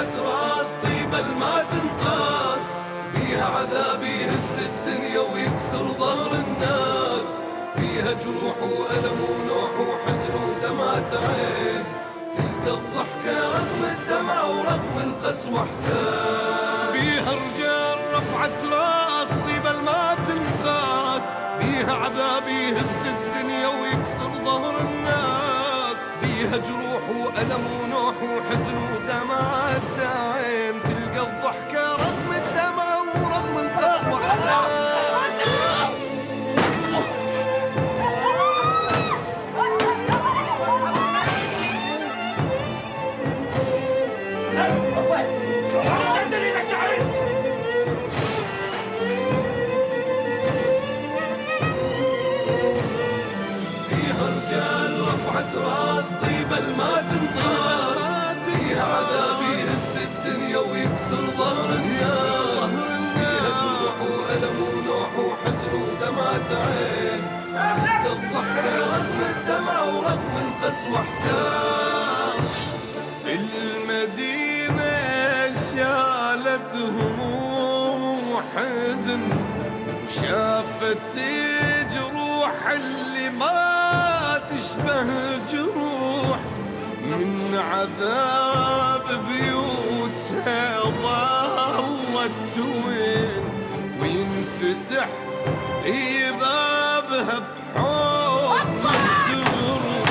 رفعت راس طيبة ما تنقاس، بيها عذاب يهز الدنيا ويكسر ظهر الناس، فيها جروح وألم ونوح وحزن ودمعة عين، تلقى الضحكة رغم الدمع ورغم القسوة حسين. بيها رجال رفعت راس طيبة ما تنقاس، بيها عذاب يهز الدنيا ويكسر ظهر الناس، بيها جروح وألم ونوح وحزن ودمعة عين، تلقى الضحكة رغم الدمع ورغم القسوة حسين. راس طيبة ما تنقاس، فيها عذاب يهز الدنيا ويكسر ظهر الناس، فيها جروح وألم ونوح وحزن ودمعة عين، تلقى الضحكة رغم الدمع ورغم القسوة حسين. المدينة شالت هموم وحزن، شافت جروح اللي ما تشبه جروح، من عذاب بيوتها ظلت وين، وينفتح بابها بحب الجروح.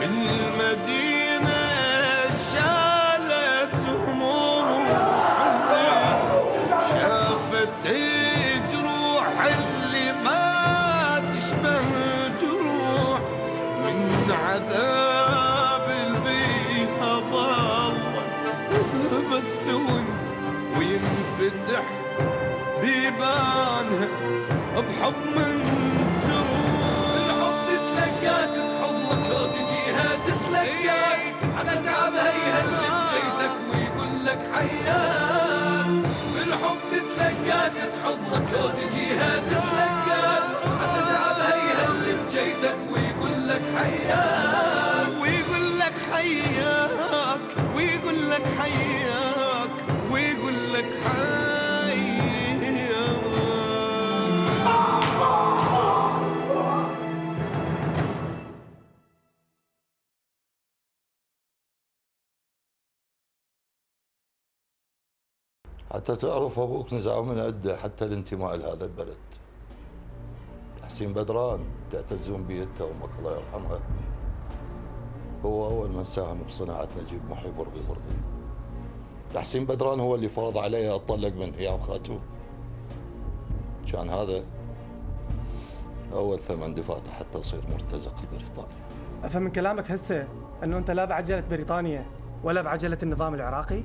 المدينة شالت هموم وحزن، شافت جروح اللي ما تشبه جروح، من عذاب البيها ظلت بس تون، وينفتح بيبانها بحب من جروح. الحب تتلقاك تحضنك لو تجيها تتلقاك، على تعبها يهلك بيتك ويقول لك حياك. الحب تتلقاك تحضنك لو تجيها تتلقاك، على تعبها يهلك جيتك ويقول لك حياك، ويقول لك حياك، ويقول لك حياك، ويقول لك حياك. حتى تعرف ابوك نزعه من عده حتى الانتماء لهذا البلد. حسين بدران تعتزون بيته امك الله يرحمها، هو اول من ساهم بصناعه نجيب محي برغي. حسين بدران هو اللي فرض علي اتطلق من هيام خاتون، كان هذا اول ثمن دفعته حتى اصير مرتزق لبريطانيا. افهم من كلامك هسه انه انت لا بعجله بريطانيا ولا بعجله النظام العراقي؟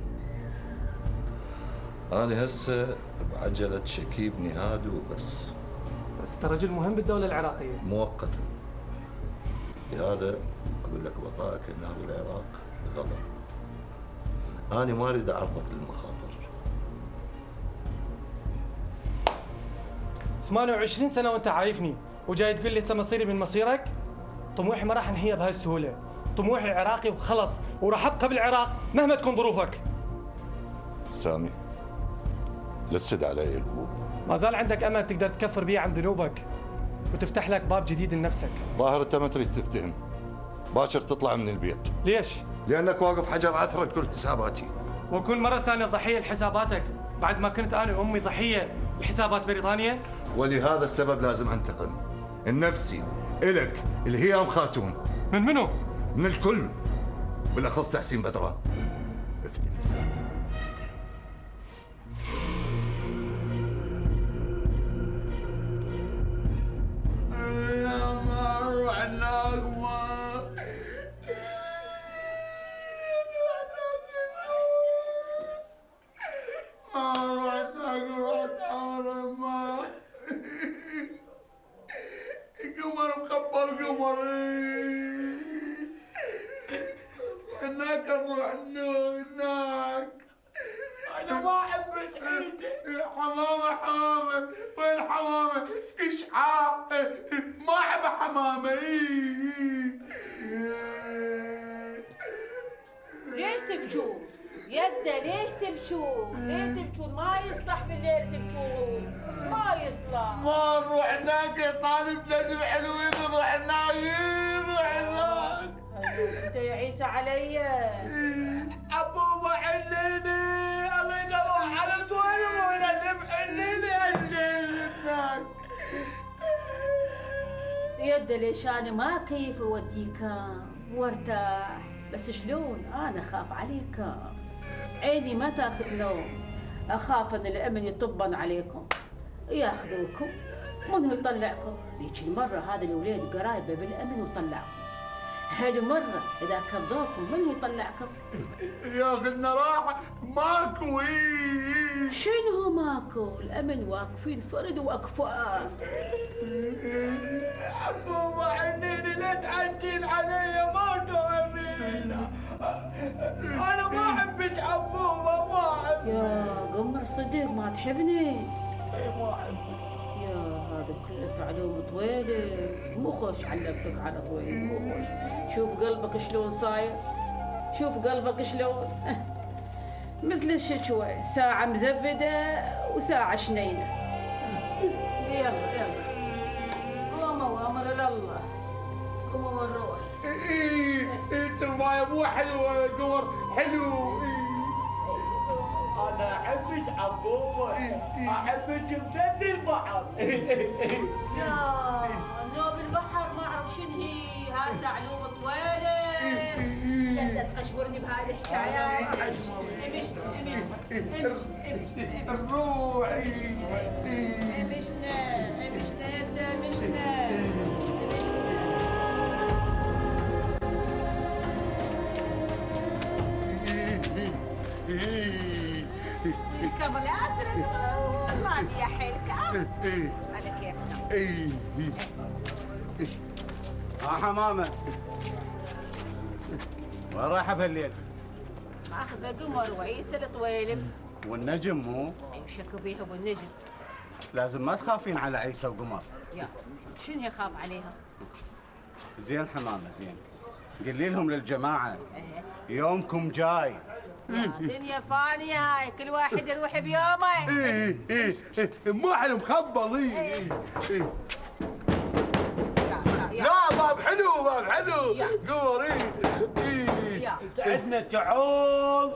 انا هسه بعجله شكيب نهاد وبس. بس انت رجل مهم بالدوله العراقيه. مؤقتا. لهذا اقول لك بقائك هنا بالعراق غلط. انا ما اريد اعرضك للمخاطر. 28 سنه وانت عايفني وجاي تقول لي هسه مصيري من مصيرك؟ طموحي ما راح انهيها بهاي السهوله، طموحي عراقي وخلص، وراح ابقى بالعراق مهما تكون ظروفك. سامي لا تسد علي البوب. ما زال عندك امل تقدر تكفر بيه عن ذنوبك وتفتح لك باب جديد لنفسك. ظاهر انت ما تريد تفتهم، باكر تطلع من البيت. ليش؟ لانك واقف حجر عثره لكل حساباتي. واكون مره ثانيه ضحيه لحساباتك بعد ما كنت انا وامي ضحيه لحسابات بريطانيا؟ ولهذا السبب لازم انتقم النفسي الك الهيام خاتون. من منو؟ من الكل، بالاخص تحسين بدران. افتن يا سامي. قمر مخبر قمري هناك نروح هناك. انا ما احب عيده. حمامه وين حمامه؟ اشعاع ما احب حمامه. ليش تبجون؟ يده ليش تبكون؟ ليه تبكون؟ ما يصلح بالليل تبكون، ما يصلح. ما نروح هناك يا طالب، لازم حلوين نروح هناك، نروح هناك. انت يا عيسى علي. عبوبة حليني، ابي اروح على طول ولازم حليني هناك. يده ليش انا ما كيف اوديكم وارتاح، بس شلون انا اخاف عليكم، عيني ما تاخذ نوم، اخاف ان الامن يطبن عليكم ياخذوكم، منو يطلعكم؟ ذيك المره هذا الوليد قرايبه بالامن وطلعكم، هالمره اذا كذوكم منو يطلعكم؟ ياخذنا راحه ماكو. شنو ماكو؟ الامن واقفين فرد واكفاء. عبوبة عنيني، لا تعجل علي، ما تؤمن. انا ما احبك عبوبة، ما احبك. يا قمر صدق ما تحبني؟ ما احبك. يا هذا كله علوم طويله، مو خوش علمتك على طويل، مو خوش. شوف قلبك شلون صاير، شوف قلبك شلون مثل الشتوى، ساعة مزفدة وساعة شنينة. يلا يلا قوموا وامر الله، قوموا ونروح. انت المايه مو حلوه، القمر حلو. انا احبك عبوبه، احبك امتد البحر. يا نوب البحر ما اعرف شنو هي، هذا علوم طويله، لا تقشورني بهذه الحكايات. الروح. مشنا يدا مشنا. الكبر لا تردون، ما بيا حيلك على كيفنا. حمامه وين رايحه بهالليل؟ ماخذه قمر وعيسى الطويلب. والنجم مو؟ اي شكو بيها ابو النجم. لازم ما تخافين على عيسى وقمر. يا شنو يخاف عليها؟ زين حمامه زين، قولي لهم للجماعه يومكم جاي. يا دنيا فانية هاي، كل واحد يروح بيومه. مو حلو مخبل. لا باب حلو، باب حلو. قمر. عندنا تعول.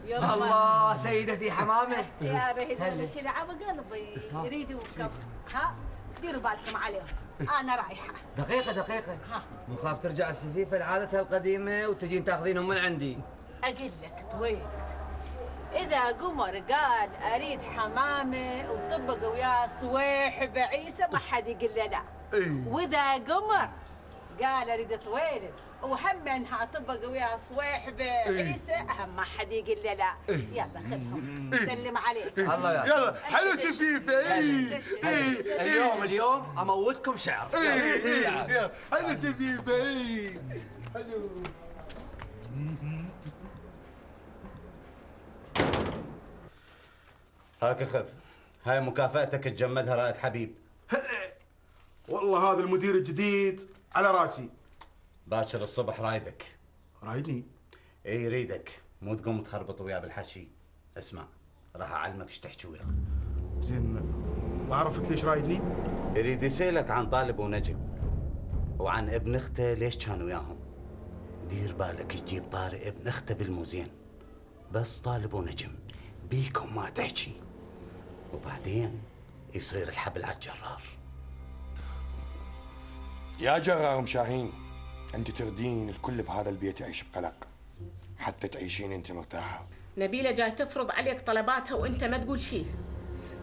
الله سيدتي حمامه. يا بهي هذا شيء لعب قلبي يريدوا ها ديروا بالكم عليهم، انا رايحه. دقيقة مو خاف ترجع السفيفة لعادتها القديمة وتجين تاخذينهم من عندي. اقول لك طويل، اذا قمر قال اريد حمامه وطبق وياه صويحب عيسى ما حد يقول له لا. واذا قمر قال اريد طويل وهم انها طبق وياه صويحب عيسى هم ما حد يقول له لا. يلا خذهم سلم عليك. الله يلا حلو سفيفه. اليوم اموتكم شعر. حلو سفيفه. حلو. هاك خذ، هاي مكافأتك تجمدها رائد حبيب. والله هذا المدير الجديد على راسي. باكر الصبح رايدك. رايدني؟ اي يريدك، مو تقوم تخربط وياه بالحكي. اسمع، راح اعلمك ايش تحكي وياه. زين ما عرفت ليش رايدني؟ يريد يسألك عن طالب ونجم وعن ابن اخته ليش كان وياهم. دير بالك تجيب طارق ابن اخته بالموزين، بس طالب ونجم بيكم ما تحكي، وبعدين يصير الحبل على الجرار. يا جرار شاهين، انت تردين الكل بهذا البيت يعيش بقلق حتى تعيشين انت مرتاحه. نبيله جاي تفرض عليك طلباتها وانت ما تقول شيء،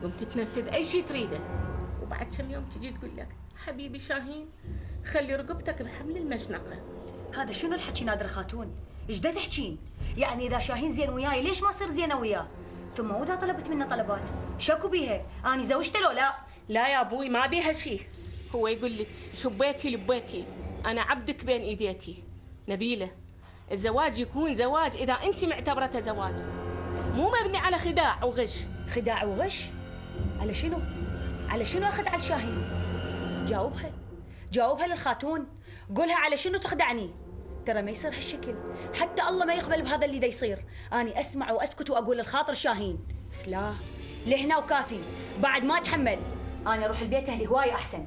قمت تنفذ اي شيء تريده، وبعد كم يوم تجي تقول لك حبيبي شاهين خلي رقبتك بحمل المشنقه. هذا شنو الحكي نادر خاتون؟ ايش دا تحكين؟ يعني اذا شاهين زين وياي ليش ما صير زينه وياه؟ ثم واذا طلبت منه طلبات شكو بيها؟ اني زوجته لو لا؟ لا يا ابوي ما بيها شيء، هو يقول لك شبيكي لبيكي، انا عبدك بين ايديكي. نبيله الزواج يكون زواج اذا انت معتبرته زواج، مو مبني على خداع وغش. خداع وغش؟ على شنو؟ على شنو اخذ على شاهين؟ جاوبها للخاتون، قولها على شنو تخدعني؟ ترى ما يصير هالشكل، حتى الله ما يقبل بهذا اللي دا يصير. أني أسمع وأسكت وأقول الخاطر شاهين، بس لا، لهنا وكافي، بعد ما أتحمل. أنا أروح البيت أهلي هواية أحسن.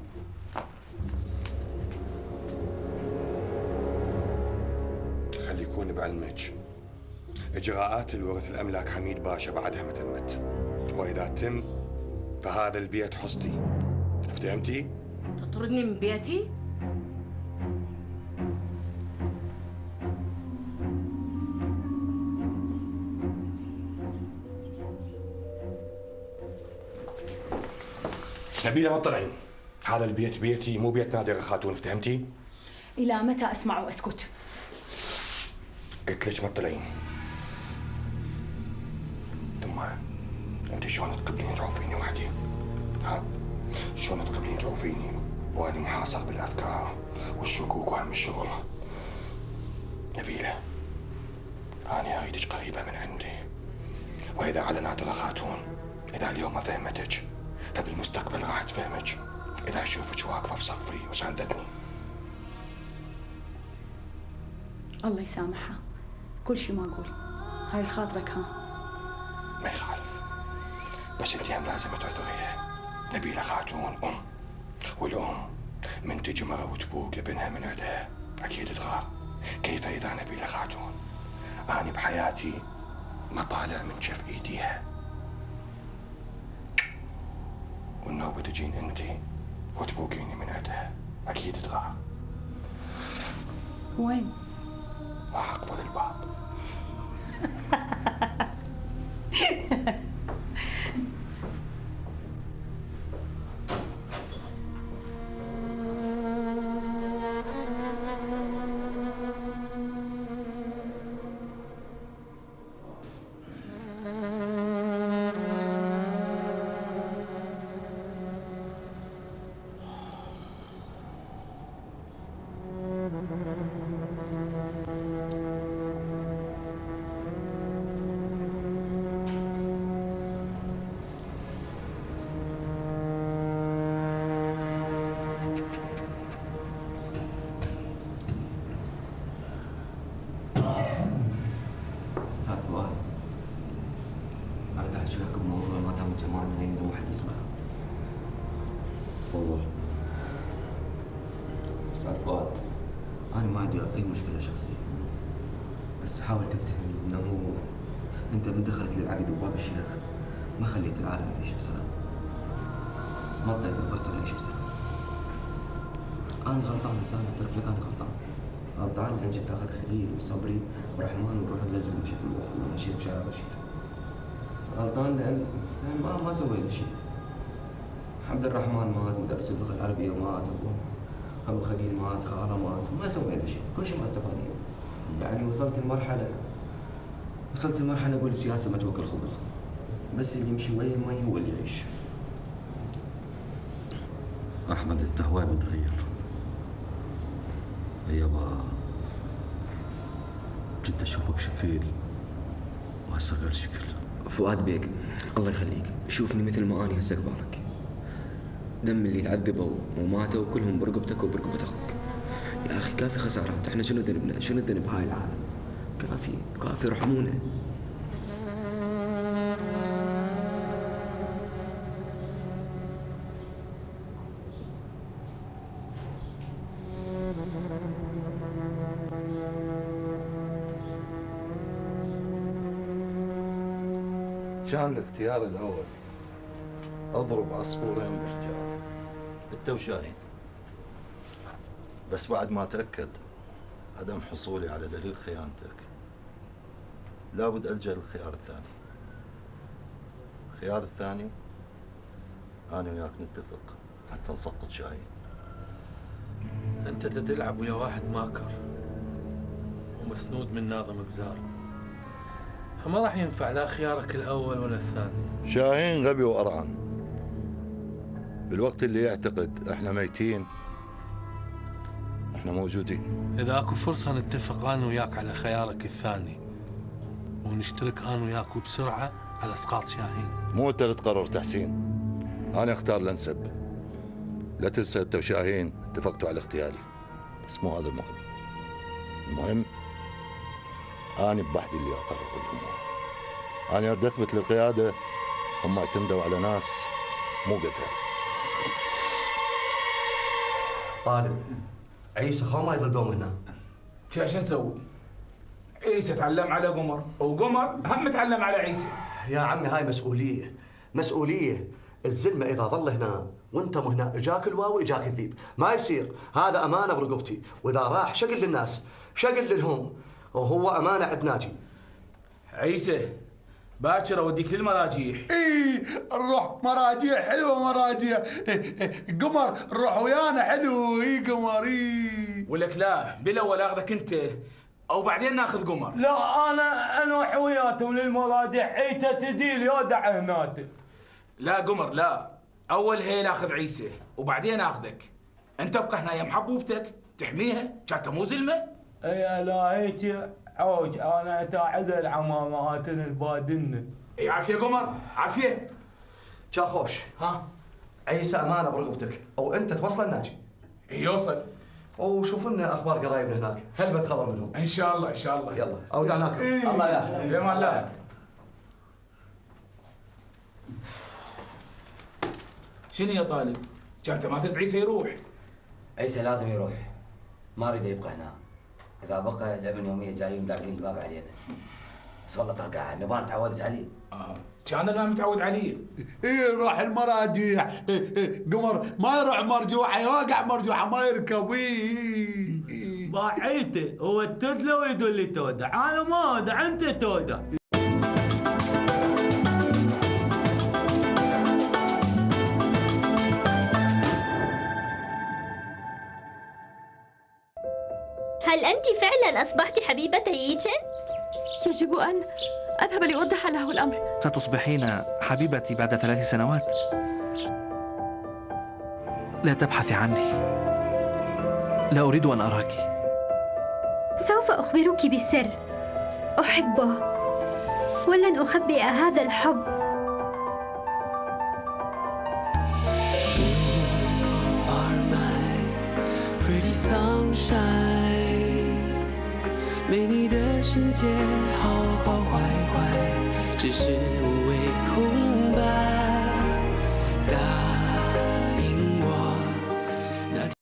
خلي يكون بعلمك إجراءات الورث الأملاك حميد باشا بعدها ما تمت، وإذا تم فهذا البيت حصتي، افتهمتي؟ تطردني من بيتي؟ نبيلة ما تطلعين، هذا البيت بيتي مو بيت نادرة خاتون، افتهمتي؟ إلى متى أسمع وأسكت؟ قلت لك ما تطلعين. ثم انت شلون تقبلين تعوفيني وحدي؟ ها؟ شلون تقبلين تعوفيني وأنا محاصر بالأفكار والشكوك وهم الشغل؟ نبيلة، أنا أريدك قريبة من عندي، وإذا على نادرة خاتون، إذا اليوم ما فهمتك فبالمستقبل راح تفهمك إذا أشوفك واقفة بصفي وساندتني. الله يسامحها، كل شيء ما أقول، هاي الخاطرك ها؟ ما يخالف، بس انت هم لازم تعذريها. نبيلة خاتون أم، والأم من تجي مرة وتبوق ابنها من عندها أكيد تغار. كيف إذا نبيلة خاتون أنا بحياتي ما طالع من كف إيديها، والنوبة تجين انت وتبوقيني من عندها أكيد تغار. وين؟ راح أقفل الباب. بس حاول تفتهم انه انت من دخلت للعقد وباب الشيخ ما خليت العالم يعيش بسلام، ما اعطيت الفرصه يعيش بسلام. انا غلطان انسان، اعترف لك انا غلطان ان جيت اخذ خليل وصبري ورحمن ونروح نلزق ونشيل بشارع رشيد. غلطان لان ما سوينا شيء. عبد الرحمن مات، مدرس اللغه العربيه مات، ابو خليل مات، خاله مات، ما سوينا شيء، كل شيء ما استفادنا. يعني وصلت لمرحلة أقول السياسة ما توكل خبز، بس اللي يمشي ويا المي هو اللي يعيش. أحمد أنت هواي متغير، يابا كنت أشوفك شكل وهسه غير شكل. فؤاد بيك الله يخليك، شوفني مثل ما أنا هسه قبالك. دم اللي تعذبوا وماتوا كلهم برقبتك وبرقبة أخوك. يا أخي كافي خسارات، احنا شنو ذنبنا؟ شنو الذنب بهاي العالم؟ كافي رحمونا. كان الاختيار الأول أضرب عصفورين بحجار، أنت وشاهين، بس بعد ما تأكد عدم حصولي على دليل خيانتك لابد ألجأ للخيار الثاني. الخيار الثاني أنا وياك نتفق حتى نسقط شاهين. أنت تلعب ويا واحد ماكر ومسنود من ناظم قزار، فما راح ينفع لا خيارك الأول ولا الثاني. شاهين غبي وأرعن، بالوقت اللي يعتقد احنا ميتين احنا موجودين. إذا اكو فرصة نتفق أنا وياك على خيارك الثاني ونشترك أنا وياك وبسرعة على إسقاط شاهين. مو أنت اللي تقرر تحسين، أنا أختار الأنسب. لا تنسى أنت وشاهين اتفقتوا على اغتيالي، بس مو هذا المهم. المهم أنا بوحدي اللي أقرر الأمور. أنا أريد أثبت للقيادة هم اعتمدوا على ناس مو قدها. طالب عيسى خو ما يظل دوم هنا. شو نسوي؟ عيسى تعلم على قمر وقمر هم تعلم على عيسى. يا عمي هاي مسؤولية، مسؤولية. الزلمة إذا ظل هنا وأنت مو هنا إجاك الواو إجاك الذيب، ما يصير. هذا أمانة برقبتي، وإذا راح شقل للناس شقل لهم، وهو أمانة عند ناجي. عيسى باكر أوديك للمراجيح. إي نروح مراجيح حلوة مراجيح. قمر نروح ويانا حلو. إي قمر إي. ولك لا بالأول آخذك أنت أو بعدين ناخذ قمر. لا أنا أروح وياتهم للمراجيح. عيسى تديل يودع هناك. لا قمر لا، أول هي ناخذ عيسى وبعدين آخذك. أنت ابقى هنا يا محبوبتك تحميها، كانت مو زلمة؟ إي لا هيك عوج أنا أتاعد العمامات البادنة. إي عافية قمر عافية. شاخوش ها عيسى أمانة برقبتك، أو أنت توصل الناجي. يوصل. وشوف لنا أخبار قرايبنا هناك، هل بتخبر منهم؟ إن شاء الله إن شاء الله. يلا أودعناك. الله يا بأمان الله. شنو يا طالب؟ كانت ما تدري عيسى يروح. عيسى لازم يروح، ما اريد يبقى هنا. اذا بقى الابن يوميا جايين داقين الباب علينا. بس والله ترى نبغى نتعودت عليه. كان ما متعود عليه. اي نروح المراجيح. قمر ما يروح مرجوحه، يوقع مرجوحه ما يركب. باعيته هو التدلى ويقول لي تودع، انا ما اودع انت تودع. هل أنت فعلاً أصبحت حبيبة ييتشن؟ يجب أن أذهب لأوضح له الأمر. ستصبحين حبيبتي بعد 3 سنوات. لا تبحثي عني، لا أريد أن أراك. سوف أخبرك بالسر. أحبه ولن أخبئ هذا الحب. Pretty sunshine， 没你的世界好好坏坏，只是无谓空白。答应我，那天。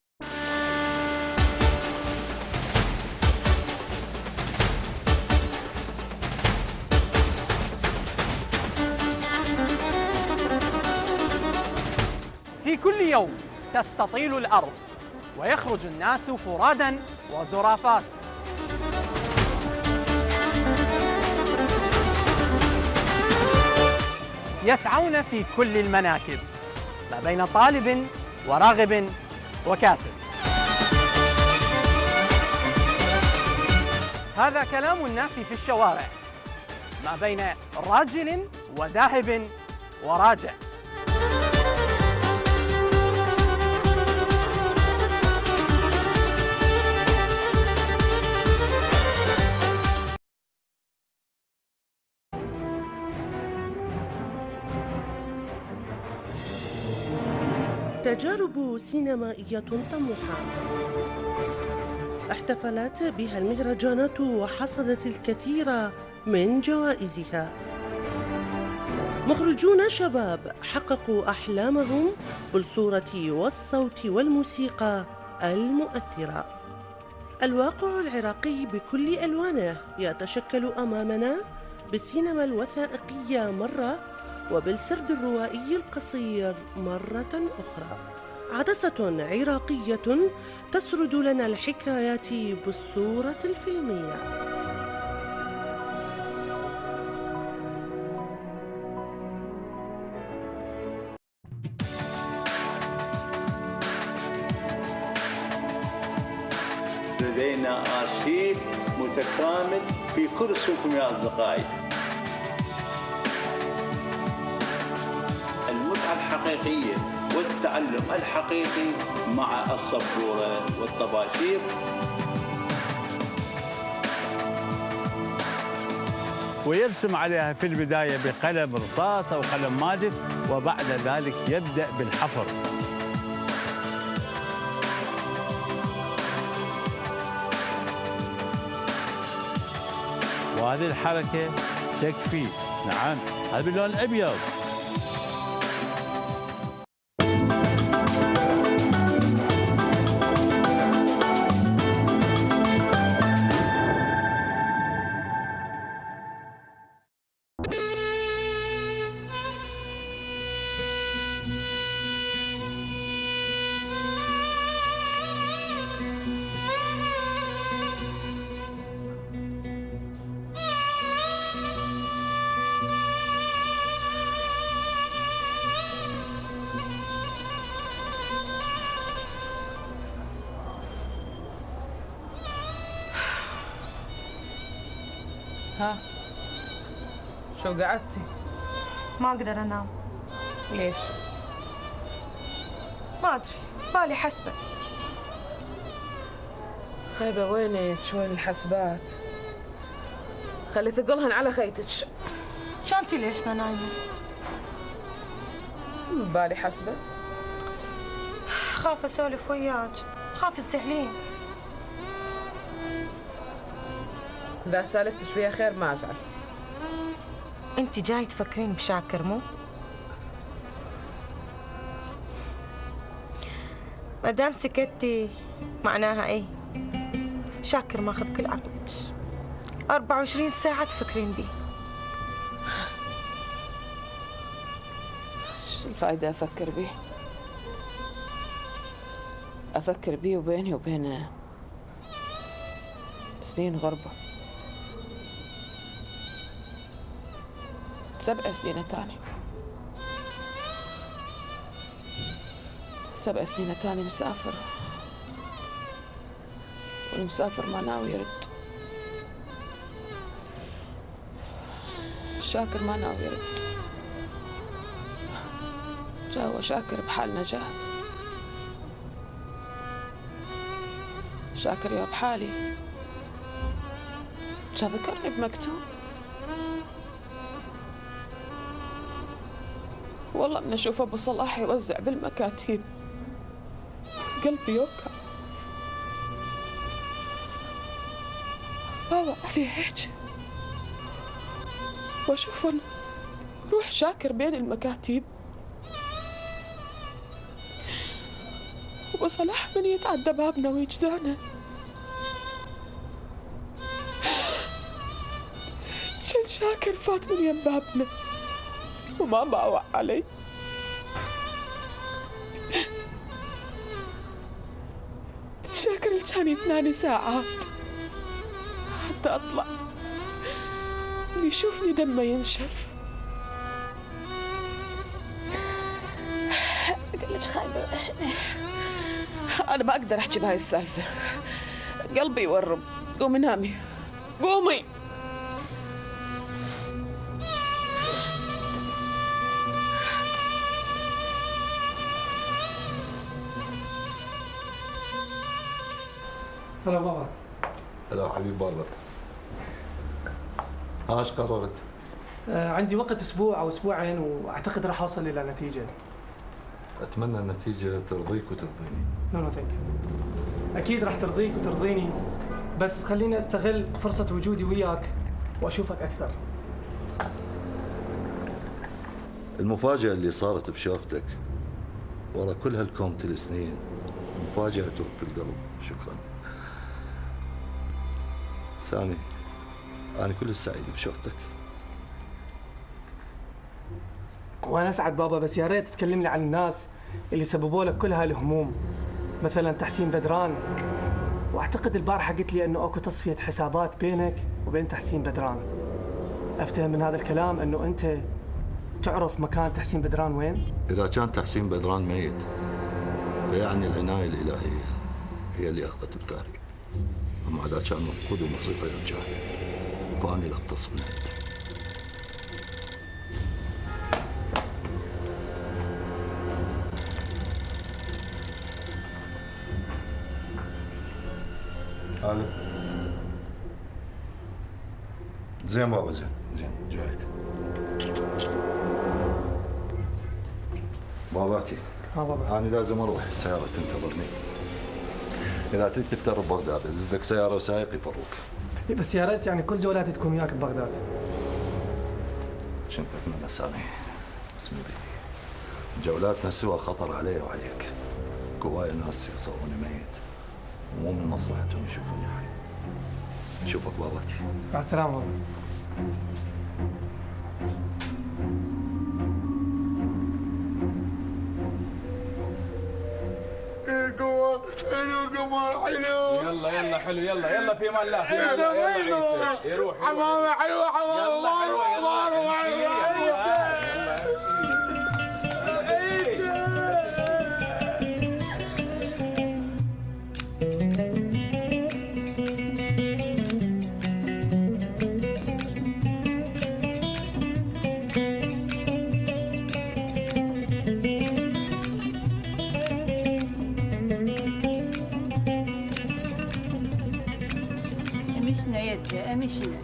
في كل يوم تستطيل الأرض ويخرج الناس فرادا وزرافات. يسعون في كل المناكب ما بين طالب وراغب وكاسب. هذا كلام الناس في الشوارع ما بين راجل وذاهب وراجع. تجارب سينمائية طموحة احتفلت بها المهرجانات وحصدت الكثير من جوائزها. مخرجون شباب حققوا أحلامهم بالصورة والصوت والموسيقى المؤثرة. الواقع العراقي بكل ألوانه يتشكل أمامنا بالسينما الوثائقية مرة، وبالسرد الروائي القصير مرة أخرى. عدسة عراقية تسرد لنا الحكايات بالصورة الفيلمية. لدينا آرشيف متكامل في كل صفوف يا أصدقائي. المتعة الحقيقية والتعلم الحقيقي مع السبورة والطباشير. ويرسم عليها في البداية بقلم رصاص أو قلم ماجد، وبعد ذلك يبدأ بالحفر. وهذه الحركة تكفي. نعم، هذا باللون الأبيض. ها شو قعدتي؟ ما اقدر انام. ليش؟ ما ادري، بالي حسبة. خيبة وينك؟ وين الحسبات؟ خلي ثقلهن على خيتك. كانتي ليش ما نايمة؟ بالي حسبة. خاف اسولف وياك، خاف تزعلين. إذا سالفتك فيها خير ما أزعل. أنت جاي تفكرين بشاكر مو؟ ما دام سكتي معناها إيه؟ شاكر ماخذ كل عقلك، 24 ساعة تفكرين بيه. شو الفائدة أفكر بيه؟ أفكر بيه وبيني وبينه سنين غربة. 7 سنين تاني، 7 سنين تاني مسافر، والمسافر ما ناوي يرد. شاكر ما ناوي يرد. جا شاكر بحالنا جا. شاكر يا بحالي جا ذكرني بمكتوب. والله من أشوف أبو صلاح يوزع بالمكاتيب قلبي يوقع. باوع عليه هيك وأشوف أنا روح شاكر بين المكاتيب، وأبو صلاح من يتعدى بابنا ويجزانا. كان شاكر فات من يم بابنا وما باوع علي. شاكر اللي كان يتناني ساعات حتى أطلع يشوفني دمه ينشف. أقول لك خايبة أشني، أنا ما أقدر أحكي بهاي السالفة، قلبي يورم. قومي نامي، قومي. هلا بابا. هلا حبيب بابا. ايش قررت؟ عندي وقت اسبوع او اسبوعين واعتقد راح اوصل الى نتيجه. اتمنى النتيجه ترضيك وترضيني. نو ثانك يو. اكيد راح ترضيك وترضيني، بس خليني استغل فرصه وجودي وياك واشوفك اكثر. المفاجاه اللي صارت بشوفتك ورا كل هالكومة السنين مفاجاه توقف القلب. شكرا سامي، أنا كلش سعيد بشوفتك. وأنا أسعد بابا، بس يا ريت تكلمني عن الناس اللي سببوا لك كل هالهموم، مثلا تحسين بدران. وأعتقد البارحة قلت لي إنه أكو تصفية حسابات بينك وبين تحسين بدران. أفتهم من هذا الكلام إنه أنت تعرف مكان تحسين بدران وين؟ إذا كان تحسين بدران ميت فيعني العناية الإلهية هي اللي أخذت بثاري. أما إذا كان مفقود ومصيره يرجع فأني لا أختص من عنده. ألو. زين بابا، زين جايك. باباتي. بابا. أنا لازم أروح، السيارة تنتظرني. إذا تريد تفتر ببغداد دز لك سيارة وسائق يفروك. بس يا ريت يعني كل جولاتي تكون وياك ببغداد. شنو اتمنى سامي، بس من بيتي جولاتنا سوا خطر علي وعليك. هواي ناس يصوروني ميت ومو من مصلحتهم يشوفوني حي. نشوفك باباتي. مع السلامة. حلو قمر حلو. يلا حلو، يلا في امان الله، في امان الله. يلا عيسى يروح. حمامه حلوه حمامه امشنا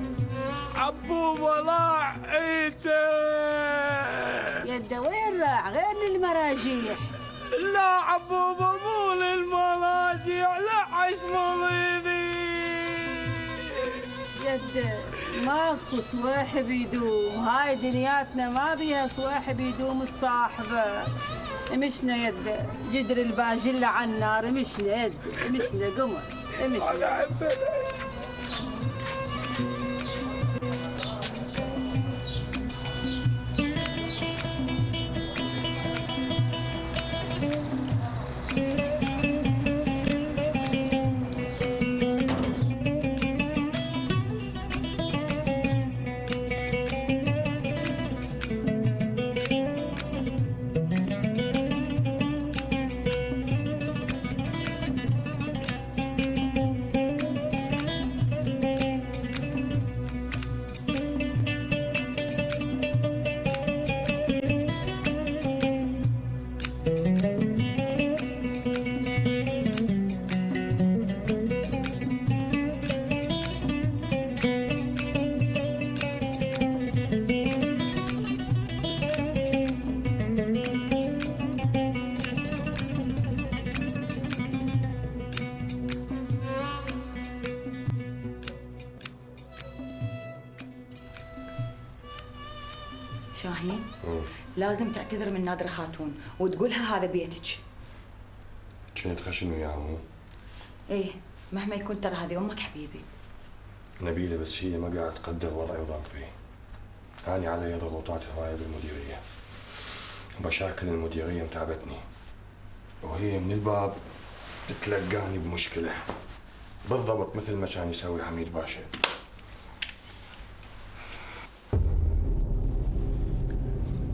عبوبه ضاع عيته. يده وين راح غير للمراجيح؟ لا عبوبه مو للمراجيح، لا حشمضيني. يده ماكو صواحب يدوم، هاي دنياتنا ما بيها صواحب يدوم الصاحبه. امشنا يده جدر الباجله على النار. امشنا يده امشنا قمر امشنا. شاهين لازم تعتذر من نادرة خاتون وتقولها هذا بيتك. كنت خشن وياها. ايه مهما يكون ترى هذه امك حبيبي. نبيله بس هي ما قاعد تقدر وضعي وظرفي. أنا علي ضغوطات هواية بالمديرية ومشاكل المديرية متعبتني، وهي من الباب تتلقاني بمشكلة بالضبط مثل ما كان يسوي حميد باشا.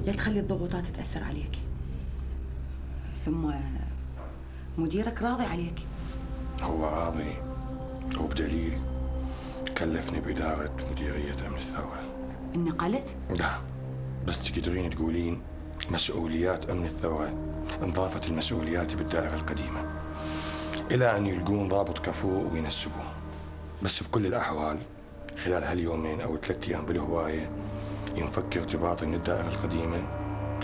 لا تخلي الضغوطات تأثر عليك، ثم مديرك راضي عليك. هو راضي وبدليل كلفني بإدارة مديرية أمن الثورة. انقلت؟ لا، بس تقدرين تقولين مسؤوليات أمن الثورة انضافت المسؤوليات بالدائرة القديمة إلى أن يلقون ضابط كفؤ وينسبوه. بس بكل الأحوال خلال هاليومين أو 3 أيام بالهواية ينفك ارتباطي من الدائرة القديمة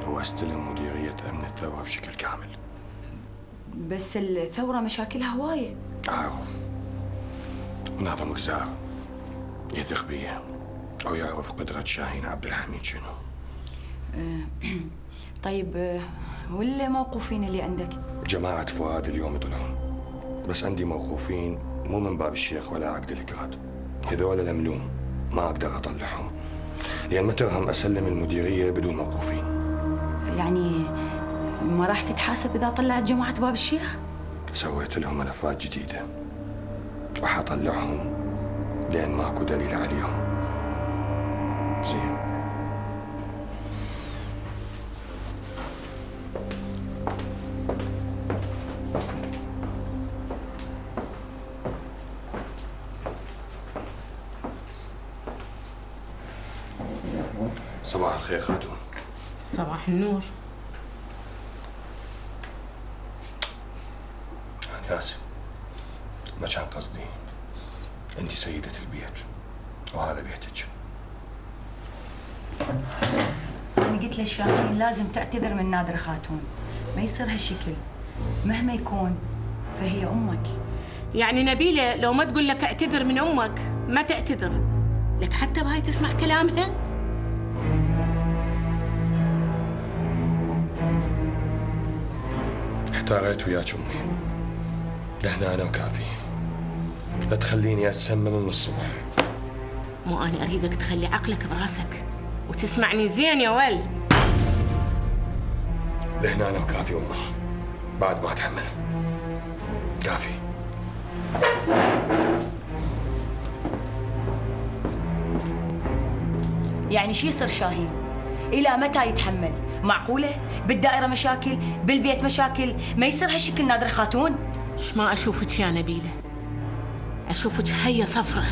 واستلم مديرية أمن الثورة بشكل كامل. بس الثورة مشاكلها هواية. أعرف، وناظم قزار يثق بيه أو يعرف قدرة شاهين عبد الحميد شنو. طيب والموقوفين اللي عندك؟ جماعة فؤاد اليوم طلعوا، بس عندي موقوفين مو من باب الشيخ ولا عقد الإكراد. هذول الأملوم ما أقدر أطلعهم لأن ما ترهم أسلم المديرية بدون موقوفين. يعني ما راح تتحاسب إذا طلعت جماعة باب الشيخ؟ سويت لهم ملفات جديدة وحطلعهم لأن ماكو دليل عليهم. زين. صباح الخير خاتون. صباح النور. أنا آسف، ما كان قصدي. أنت سيدة البيت وهذا بيتك. أنا قلت للشاهين لازم تعتذر من نادرة خاتون، ما يصير هالشكل مهما يكون فهي أمك. يعني نبيلة لو ما تقول لك اعتذر من أمك ما تعتذر، لك حتى بهاي تسمع كلامها؟ احتاريت وياك أمي، لهنا أنا وكافي، لا تخليني أتسمم من الصبح. مو أنا أريدك تخلي عقلك براسك وتسمعني زين يا ول. لهنا أنا وكافي أمه، بعد ما أتحمل. كافي. يعني شو يصير شاهين؟ إلى متى يتحمل؟ معقولة؟ بالدائرة مشاكل، بالبيت مشاكل، ما يصير هالشكل نادر خاتون؟ ايش ما أشوفك يا نبيلة، أشوفك حية صفرة.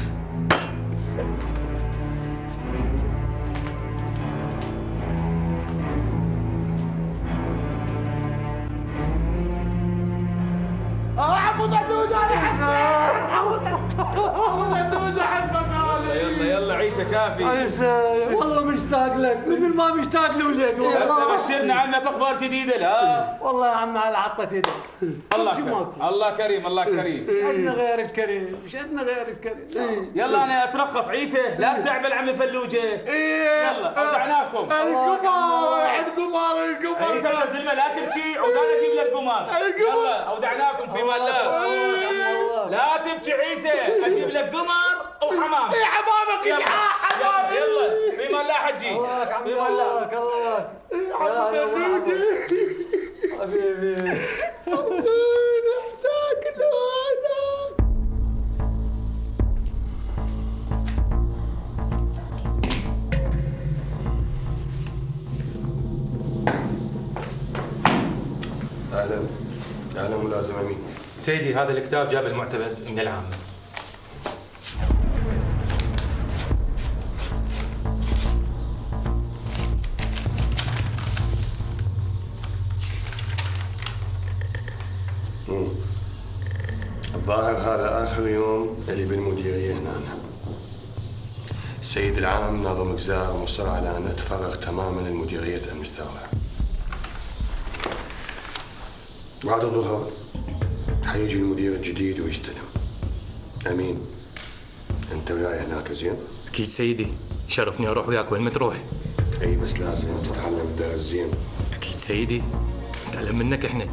عمود الدودة يا حسن، عمود الدودة حبك. يلا يلا عيسى كافي. عيسى والله مشتاق لك مثل ما مشتاق لولد. والله بشرنا عمك اخبار جديده. لا والله يا عم على حطت يدك. الله كريم الله كريم الله كريم. شدنا غير الكريم شدنا غير الكريم. يلا انا اترخص عيسى، لا تتعبل عمي فلوجه. يلا اودعناكم. القمر القمر القمر. عيسى يا زلمه لا تبكي عودان اجيب لك قمر. يلا اودعناكم في مال الله. لا تبكي عيسى، اجيب لك قمر وحمام. اي حمامك يا حمامي. يلا في مال الله حجي. في مال الله. الله حبيبي نحتاج لهذا. اهلا ملازم امين. سيدي هذا الكتاب جاب المعتمد من العامة. الظاهر هذا آخر يوم اللي بالمديرية هنا. السيد العام ناظم جزار مصر على أن نتفرغ تماما لمديرية أمن الثورة. بعد الظهر حيجي المدير الجديد ويستلم. أمين أنت وياي هناك زين؟ أكيد سيدي، شرفني أروح وياك وين ما تروح. أي بس لازم تتعلم الدرس زين. أكيد سيدي، نتعلم منك إحنا.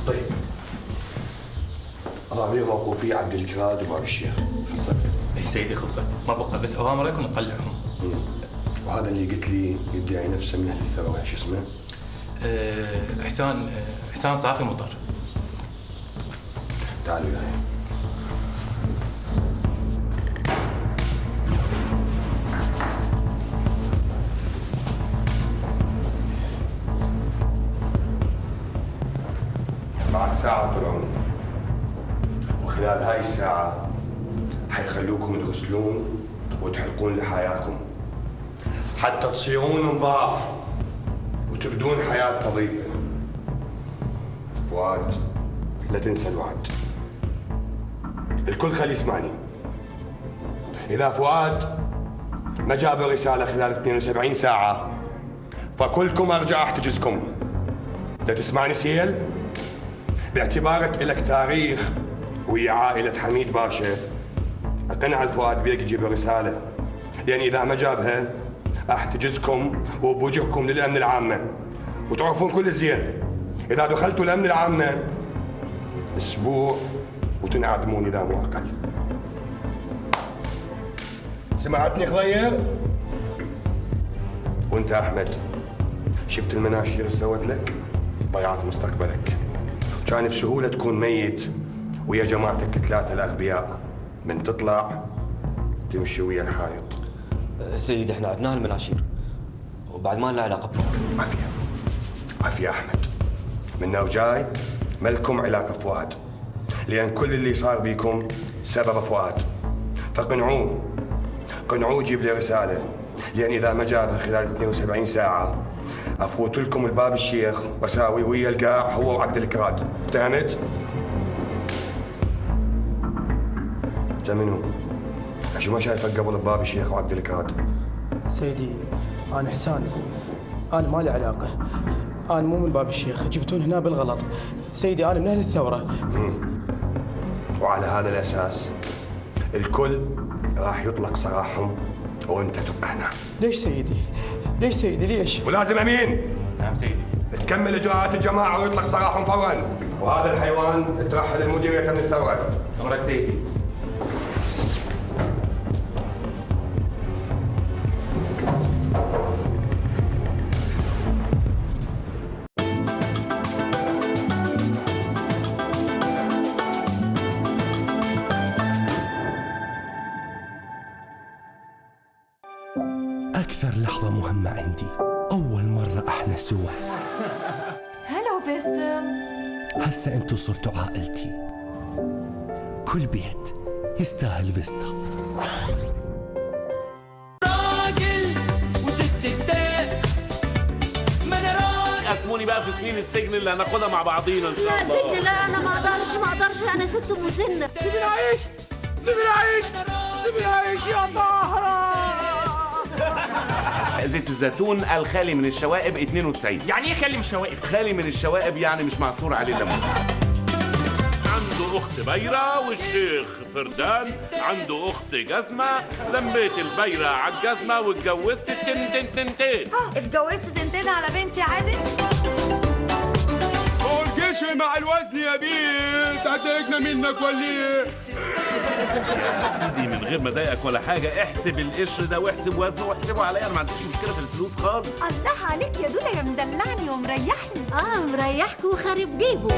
طيب أضابير موقوفية عبد الكراد وباب الشيخ خلصت؟ اي سيدي خلصت، ما بقى بس اوامرك ونطلعهم. وهذا اللي قلت لي يدعي نفسه من اهل الثوره شو اسمه؟ حسان صافي مطر. تعال وياي. بعد ساعة تطلعون، وخلال هاي الساعة حيخلوكم تغسلون وتحلقون لحياتكم حتى تصيرون نظاف وتبدون حياة نظيفة. فؤاد لا تنسى الوعد. الكل خلي يسمعني. إذا فؤاد ما جاب رسالة خلال 72 ساعة فكلكم أرجع أحتجزكم. لا تسمعني سيل؟ باعتبارك إلك تاريخ ويا عائلة حميد باشا أقنع الفؤاد بيك يجيب رسالة، لأن إذا ما جابها أحتجزكم وبوجهكم للأمن العامة. وتعرفون كل الزين إذا دخلتوا الأمن العامة أسبوع وتنعدمون إذا مو أقل. سمعتني خضير؟ وأنت أحمد شفت المناشير اللي سوت لك؟ ضيعت مستقبلك. كان بسهولة تكون ميت ويا جماعتك الثلاثة الأغبياء من تطلع تمشي ويا الحائط. سيدي احنا عدناها المناشير وبعد ما لنا علاقة بفؤاد. عافية عافية أحمد، منا وجاي ما لكم علاقة بفؤاد، لأن كل اللي صار بيكم سبب فؤاد. فقنعوه قنعوه يجيب لي رسالة، لأن إذا ما جابها خلال 72 ساعة أفوت لكم الباب الشيخ وأساوي ويا القاع هو وعبد الكراد. افتهمت؟ منو؟ عشان ما شايفك قبل بباب الشيخ وعبد الكراد. سيدي أنا حسان، أنا ما لي علاقة، أنا مو من باب الشيخ، جبتون هنا بالغلط. سيدي أنا من أهل الثورة. وعلى هذا الأساس الكل راح يطلق سراحهم وأنت تبقى هنا. ليش سيدي؟ ليش سيدي ليش؟ ولازم أمين. نعم سيدي. تكمل إجراءات الجماعة ويطلق سراحهم فوراً، وهذا الحيوان ترحل المديرية من الثورة. أمرك سيدي. أكثر لحظة مهمة عندي أول مرة احنا سوا. هلو فيستل. هسا انتو صرتوا عائلتي، كل بيت يستاهل فيستا. راجل وست ستات ما انا راجل. قسموني بقى في سنين السجن اللي هناخدها مع بعضينا ان شاء الله. لا سيدي لا، انا ما اقدرش انا ست مسنه. سيبيني اعيش سيبيني اعيش يا طاهره. زيت الزيتون الخالي من الشوائب 92. يعني ايه خالي من الشوائب؟ خالي من الشوائب يعني مش معصور عليه ليمون. عنده اخت بيرة والشيخ فردان عنده اخت جزمة، لميت البيرة على الجزمة واتجوزت التنتين. اتجوزت تنتين على بنتي عادل؟ هو الجيش مع الوزن يا بيه، تعتقنا منك ولا ايه؟ يا سيدي من غير ما اضايقك ولا حاجة احسب القشر ده واحسب وزنه واحسبه عليا، انا ما عنديش مشكلة في الفلوس خالص. الله عليك يا دولا يا مدلعني ومريحني. مريحك وخارب جيبه.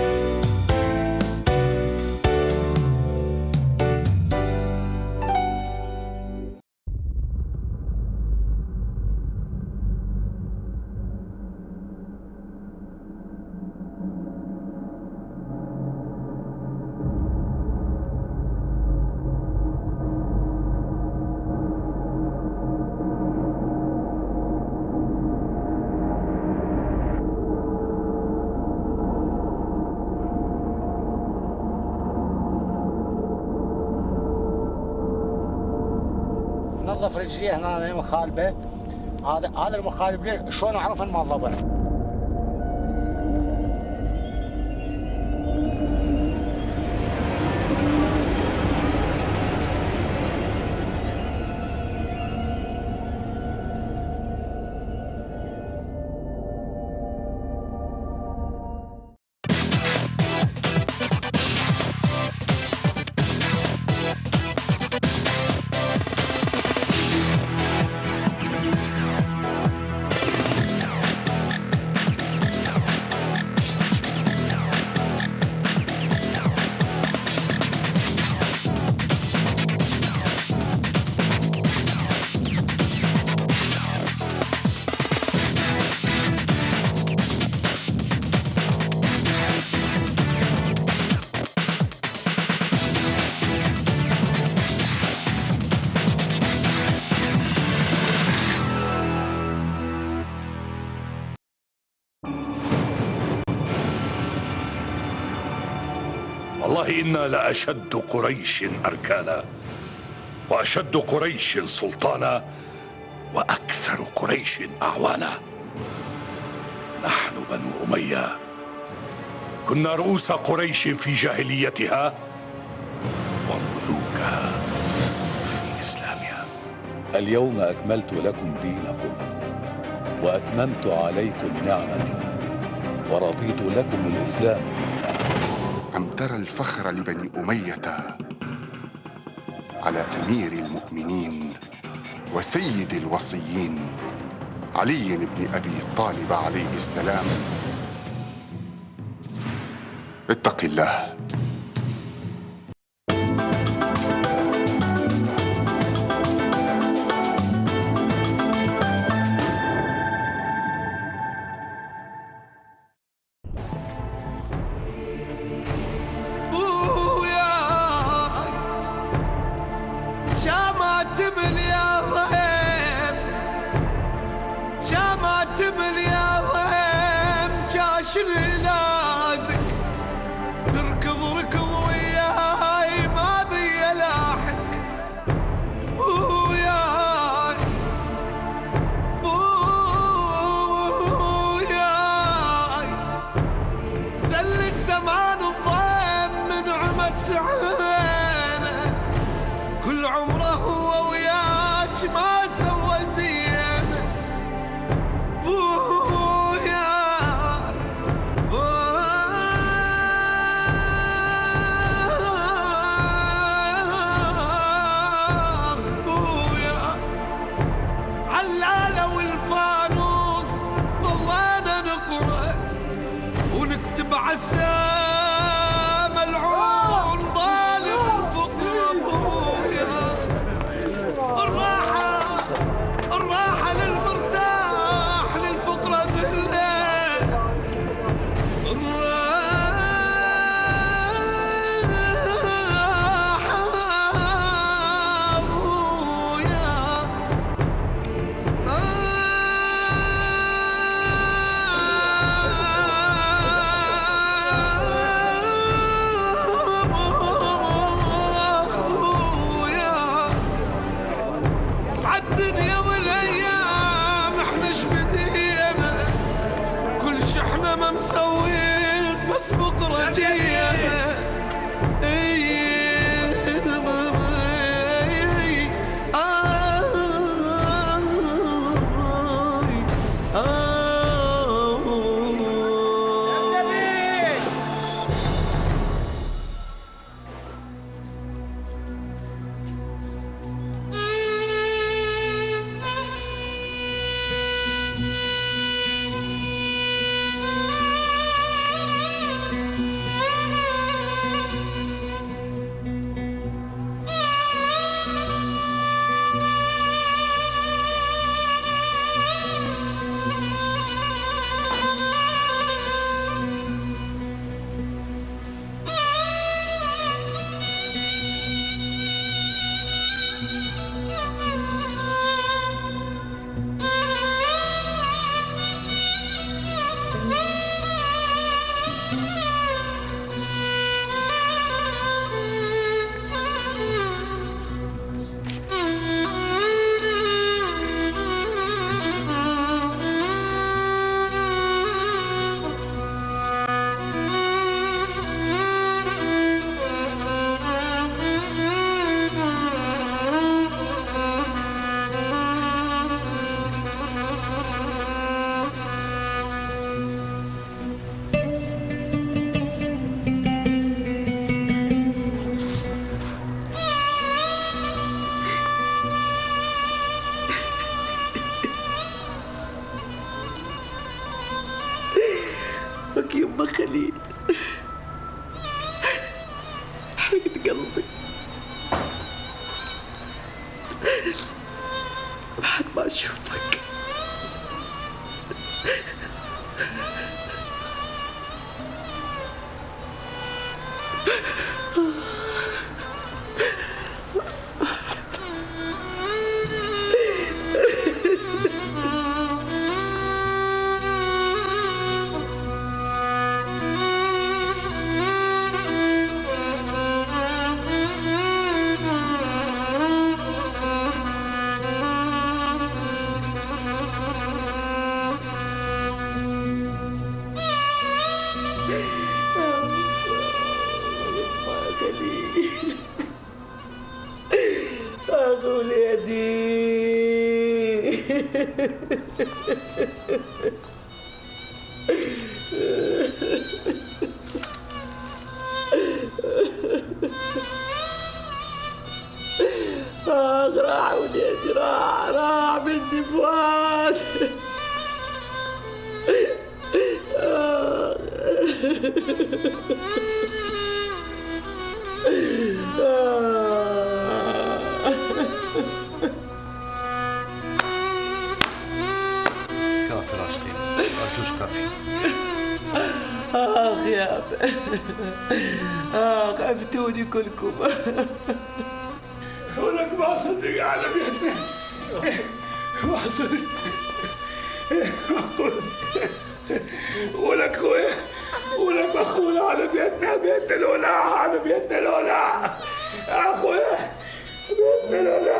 نظف رجليه هنا المخالبه، هذا المخالب ليه شلون اعرف انه ما ضبع؟ والله إنا لأشد قريش أركانا وأشد قريش سلطانا وأكثر قريش أعوانا. نحن بنو أمية كنا رؤوس قريش في جاهليتها وملوكها في إسلامها. اليوم أكملت لكم دينكم وأتممت عليكم نعمتي ورضيت لكم الإسلام دينا. أم ترى الفخر لبني أمية على أمير المؤمنين وسيد الوصيين علي بن أبي طالب عليه السلام. اتق الله. لازق تركض عسى ملعون ظالم الفقر ابويا. الراحة للمرتاح للفقرة ذله. عالدنيا والايام احنا شبدينا، كل شحنة ما مسوين بس بكره جينا. بك يما خليل، حرقت قلبي بعد ما اشوفك. أقول يدي راح وليدي، راح بنتي فؤاد. كافي راشدين، أرجوش كافي. آخ يا آخ عفتوني كلكم. ولك ما صدق على بيتنا، ما صدق. ولك خويا، ولك اخونا على بيتنا، بيتنا الولع، على بيتنا الولع اخويا، بيتنا الولع.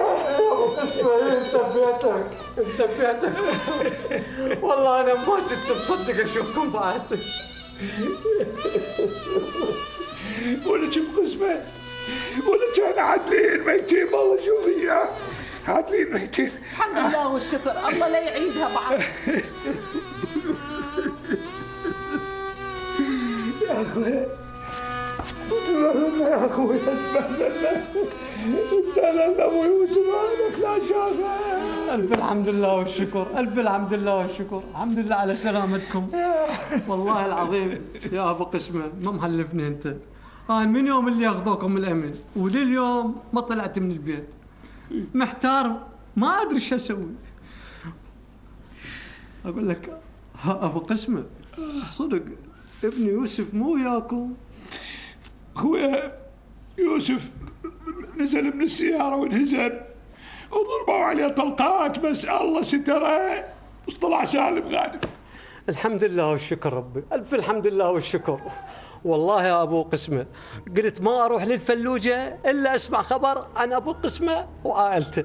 انت ببيتك، انت ببيتك. والله انا ما كنت مصدق اشوفكم بعد. ولا شو بقسمه، ولا كان عادلين ميتين. والله شوف اياه عادلين ميتين. الحمد لله والشكر، الله لا يعيدها بعد. يا اخويا يا اخويا تبهدلنا، لا ابو يوسف هذاك لا شافه. الف الحمد لله والشكر، الف الحمد لله والشكر، الحمد لله على سلامتكم. والله العظيم يا ابو قسمه ما محلفني انت. انا من يوم اللي اخذوكم من الامن ولليوم ما طلعت من البيت. محتار ما ادري شو اسوي. اقول لك ابو قسمه صدق ابني يوسف مو وياكم. اخويا يوسف نزل من السياره وانهزم وضربوا عليه طلقات بس الله ستره وطلع سالم غانم. الحمد لله والشكر ربي، الف الحمد لله والشكر. والله يا ابو قسمه قلت ما اروح للفلوجه الا اسمع خبر عن ابو قسمه وعائلته.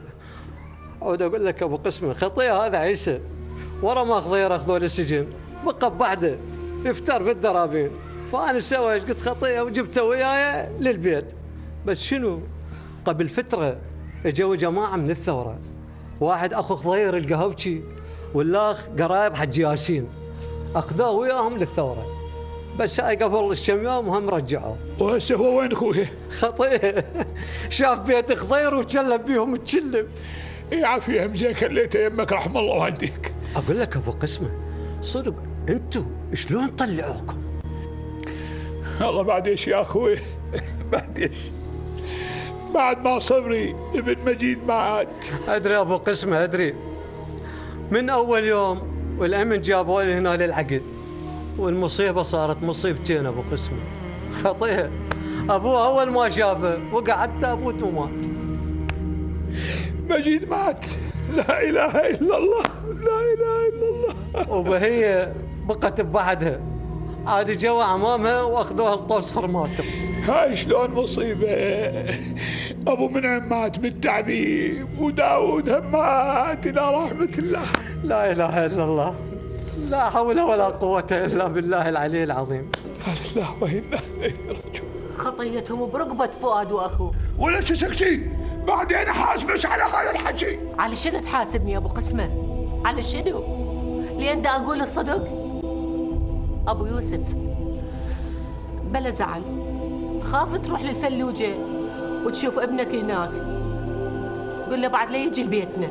عود اقول لك ابو قسمه خطيه هذا عيسى ورا ما خضير اخذوه للسجن بقى بعده يفتر بالدرابين. فانا سويت قلت خطيه وجبته وياي للبيت. بس شنو قبل فتره اجوا جماعه من الثوره، واحد اخو خضير القهوجي والاخ قرايب حج ياسين، اخذوه وياهم للثوره. بس هاي قبل الشم يوم وهم رجعوه. وهسه هو وين اخويا؟ خطيه شاف بيت خضير وتشلب بيهم تشلب. يعافيها مزين خليته يمك رحم الله والديك. اقول لك ابو قسمه صدق انتم شلون طلعوكم؟ والله بعد ايش يا اخوي؟ بعد ايش؟ بعد ما صبري ابن مجيد ما عاد. ادري ابو قسمه ادري. من اول يوم والامن جابوا لي هنا للعقد والمصيبه صارت مصيبتين ابو قسمه. خطيه ابوه اول ما شافه وقعد تابوت ومات. مجيد مات. لا اله الا الله، لا اله الا الله. وبهي بقت ببعدها عاد جوا عمامها واخذوها الطوس خرماتهم. هاي شلون مصيبه. ابو منعم مات بالتعذيب وداود هم مات الى رحمه الله. لا اله الا الله، لا حول ولا قوه الا بالله العلي العظيم. الله وانا اليه راجعون. خطيتهم برقبه فؤاد واخوه. ولا شو سكتي؟ بعدين احاسبك على هذا الحكي. على شنو تحاسبني يا ابو قسمه؟ على شنو؟ لين دا اقول الصدق؟ ابو يوسف بلا زعل، خاف تروح للفلوجه وتشوف ابنك هناك. قل له بعد لا يجي لبيتنا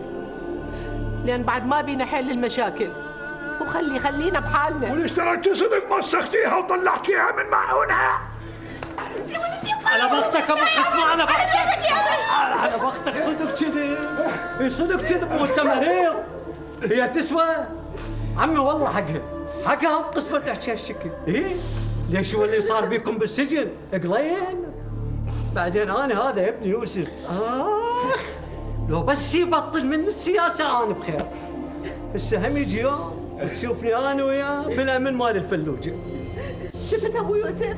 لان بعد ما بينا حل المشاكل، خلينا بحالنا. وليش تركتي صدق مسختيها وطلعتيها من معونها؟ على بختك ابو قسمه، على بختك، على بختك صدق كذي، صدق كذي وانت مريض. هي تسوى عمي والله حقها بقسمه تحكي هالشكل. ايه ليش هو اللي صار بيكم بالسجن قليل؟ بعدين انا هذا ابني يوسف لو بس يبطل من السياسه انا بخير. هسه هم يجي يوم تشوفني انا وياه بالامن مال الفلوجه. شفت ابو يوسف؟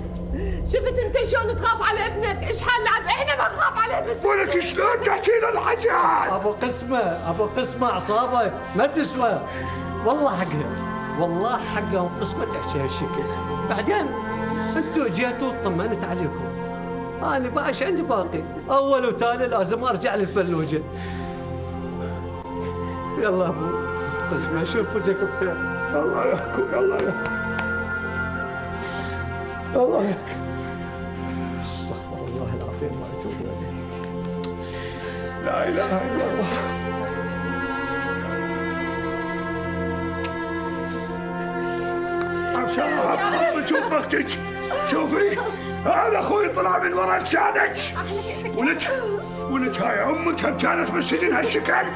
شفت انت شلون تخاف على ابنك؟ ايش حال عاد احنا ما نخاف على ابنك؟ ولك شلون تحكي له الحاجات؟ ابو قسمه اعصابك ما تسوى. والله حقها وقسمه تحكي هالشكل. بعدين انتوا جيتوا طمنت عليكم، انا باش عندي باقي اول وتالي لازم ارجع للفلوجه. يلا ابو قسمه اشوف وجهك بخير. الله يحكم، الله يحكم، الله يحكم. استغفر الله العظيم واتوب اليه. لا اله الا الله. عشان شوف بختك، شوفي هذا اخوي طلع من ورا لسانك. ولك هاي امك هم كانت بالسجن هالشكل.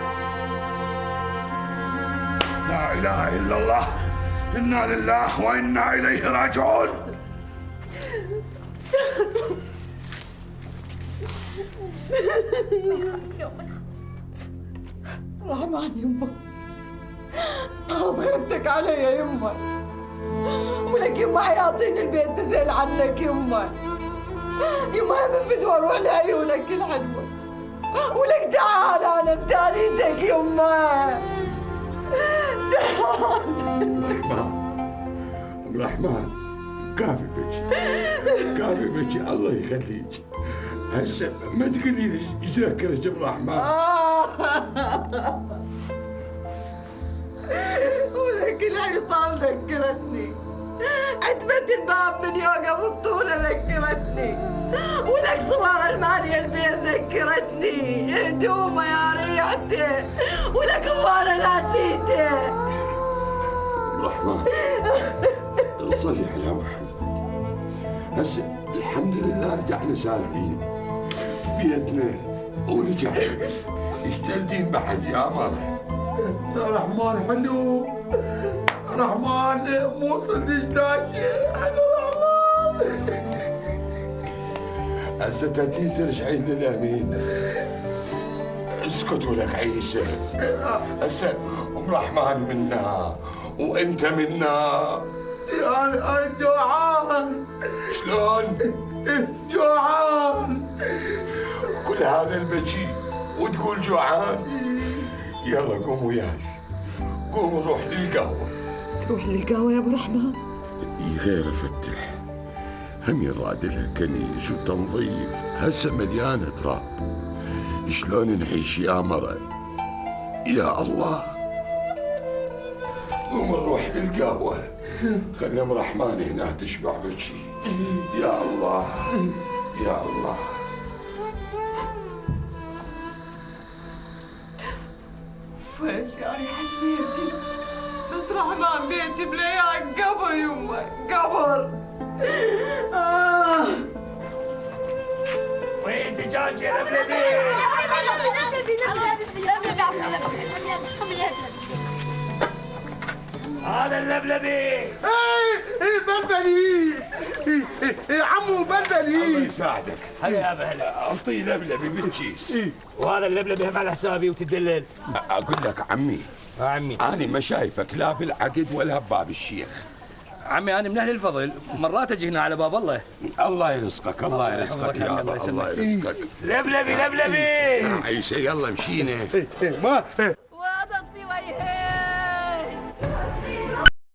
لا اله الا الله، انا لله وانا اليه راجعون. رحمن يمه، طال غيرتك علي يمه، ولك يمه حيعطيني البيت تزعل عنك يمه. يمه من فدوى اروح لعيونك الحلوه، ولك تعال انا بتانيتك يمه. الرحمن كافي بك الله يخليك. هسه ما تقولي لي ايش ذكرك الرحمن. ولك الحيطان ذكرتني، عتبة الباب من يوقف بطولة ذكرتني، ولك صور المالية البيت ذكرتني هدومه يا ريحته ولك هو انا ناسيته. الرحمن صلي على محمد. هسه الحمد لله رجعنا سالمين بيتنا ورجعنا اشتلتين بعد يا مرة. يا رحمن حلو رحمن مو صدق داكي انا رحمن. هسه تبدين ترجعين للامين. اسكت ولك عيسى. هسه ام رحمن منا وانت منا. انا جوعان. شلون؟ جوعان. كل هذا البكي وتقول جوعان؟ يلا قوم وياي، قوم نروح للقهوة. تروح للقهوة يا ابو رحمن؟ غير افتح هم يراد لها كنيش وتنظيف، هسه مليانة تراب. شلون نعيش يا مرة؟ يا الله. قوم نروح للقهوة، خلي ام رحمن هنا تشبع بشي. يا الله يا الله. فاش يا ريحة بيتي، بس رحمن بيتي بلاياك قبر يمه قبر. وين دجاج يا لبلبي؟ هذا اللبلبي. ايه بلبلي. عمو بلبلي. الله يساعدك. هلا يا بهلا. اعطيه لبلبي بالكيس. وهذا اللبلبي هم على حسابي وتدلل. اقول لك عمي. عمي انا ما شايفك لا بالعقد ولا بباب الشيخ. عمي انا من اهل الفضل، مرات اجي هنا على باب الله. الله يرزقك الله يرزقك يا الله يرزقك. لبلبي لبلبي. عيسى يلا مشينا. ما وضطي وجهي